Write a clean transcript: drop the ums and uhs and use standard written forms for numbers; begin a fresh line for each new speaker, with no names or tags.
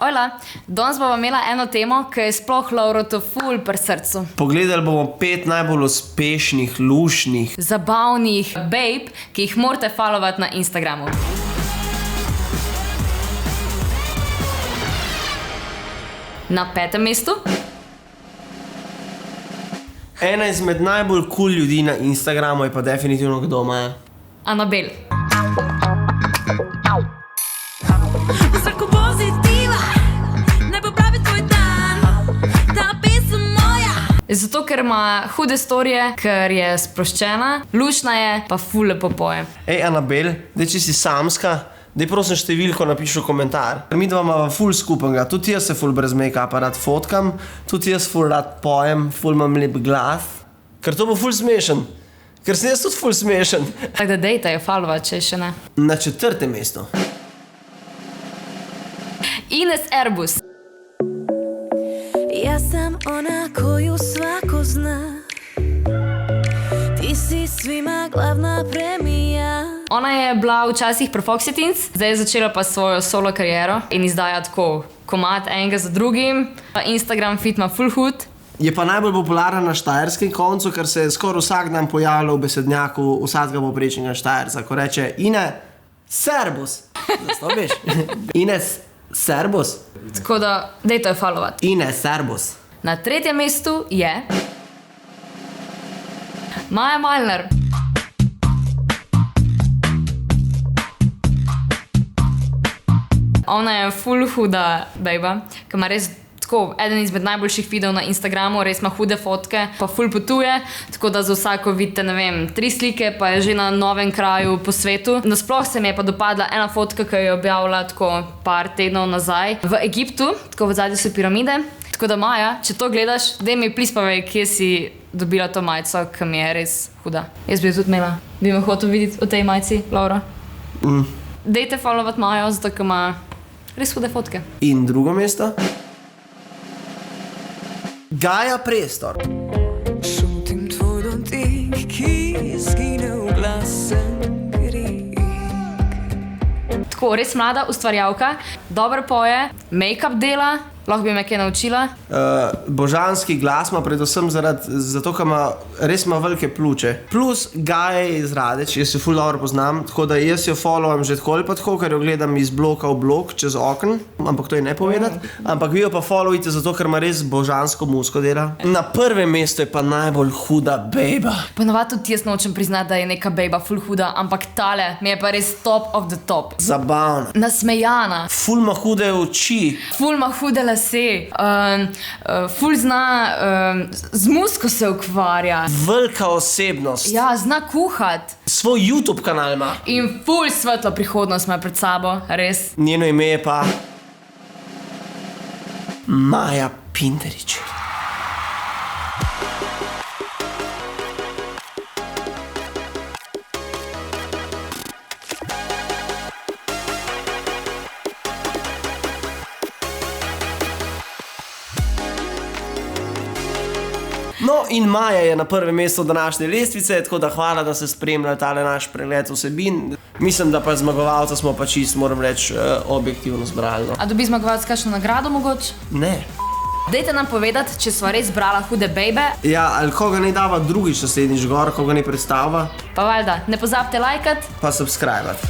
Ojla, danes bomo imela eno temo, ki je sploh Lovrotu ful pri srcu.
Pogledali bomo 5 najbolj uspešnih, luštnih,
Zabavnih babe, ki jih morate followati na Instagramu. Na 5. mestu
ena izmed najbolj cool ljudi na Instagramu je pa definitivno kdo, Maja?
Anabel.
Zrko pozitiva, ne popravi tvoj dan, ta pesem moja.
Zato, ker ima hude storije, ker je sproščena, luštna je, pa ful lepo poje.
Ej, Anabel, če si samska, daj prosim številko napiši v komentar. Mi dva imava ful skupenga, tudi jaz se ful brez make-upa rad fotkam, tudi jaz ful rad pojem, ful imam lep glas. Ker to bo ful smešen, ker sem jaz tudi ful smešen.
Tako da dejte jo followati, če še ne.
Na 4. mestu.
Ines Erbus.
Jaz sem ona koju svako zna, ti si svima glavna premija.
Ona je bila včasih pri Foxy Teens, zdaj je začela pa svojo solo kariero in izdaja tako komad enega za drugim. Instagram feed ima full hud.
Je pa najbolj popularna na štajerskem koncu, ker se je skoraj vsak dan pojavljal v besednjaku vsakega povprečnega Štajerca, ko reče Ine Serbus. Zastopiš? Ines Serbus.
Tako da dejte jo followati.
Ine Serbus.
Na 3. mestu je Maja Malner. Ona je full huda bejba, ki ima res tako eden izmed najboljših videov na Instagramu, res ima hude fotke, pa full potuje, tako da za vsako vidite, ne vem, 3 slike, pa je že na novem kraju po svetu. Nasploh se mi je pa dopadla ena fotka, ki jo je objavila tako par tednov nazaj v Egiptu, tako v zadnji so piramide. Tako da Maja, če to gledaš, daj mi please povej, kje si dobila to majico, ki mi je res huda. Jaz bi jo tudi imela. Bi me hotel videti v tej majici, Laura. Dejte followati Majo, zato ker ima res hude fotke.
In 2. mesto? Gaja Prestor.
Šutim tvoj dotik, ki zgine v glasen krik.
Tako, res mlada ustvarjalka, dobro poje, make-up dela, lahko bi me kaj naučila.
Božanski glas ima predvsem zato, ker res ima velike pljuče. Plus Gaja je iz Radeč, jaz jo ful dobro poznam, tako da jaz jo followam že tako ali pa tako, ker jo gledam iz bloka v blok, čez okn, ampak to je ne povedati. Ampak vi jo pa followite zato, ker ima res božansko muziko dela. Na 1. mestu je pa najbolj huda bejba.
Ponovadi tudi jaz nočem priznati, da je neka bejba ful huda, ampak tale mi je pa res top of the top.
Zabavna.
Nasmejana,
Ful ima hude oči.
ful ima hude lase, ful zna, z muziko se ukvarja.
Velika osebnost.
Ja, zna kuhat.
Svoj YouTube kanal ima.
In ful svetlo prihodnost ima pred sabo, res.
Njeno ime je pa Maja Pindarič. No, in Maja je na 1. mestu današnje lestvice, tako da hvala, da ste spremljali tale naš pregled vsebin. Mislim, da pa zmagovalca smo pa čist, moram reči, objektivno zbrali.
A dobi zmagovalec kakšno nagrado mogoče?
Ne.
Dejte nam povedati, če sva res brala hude bejbe,
Ja, ali koga ne dava drugič naslednjič gor, koga ne predstavlja,
pa valjda, ne pozabite lajkati.
pa subscribati.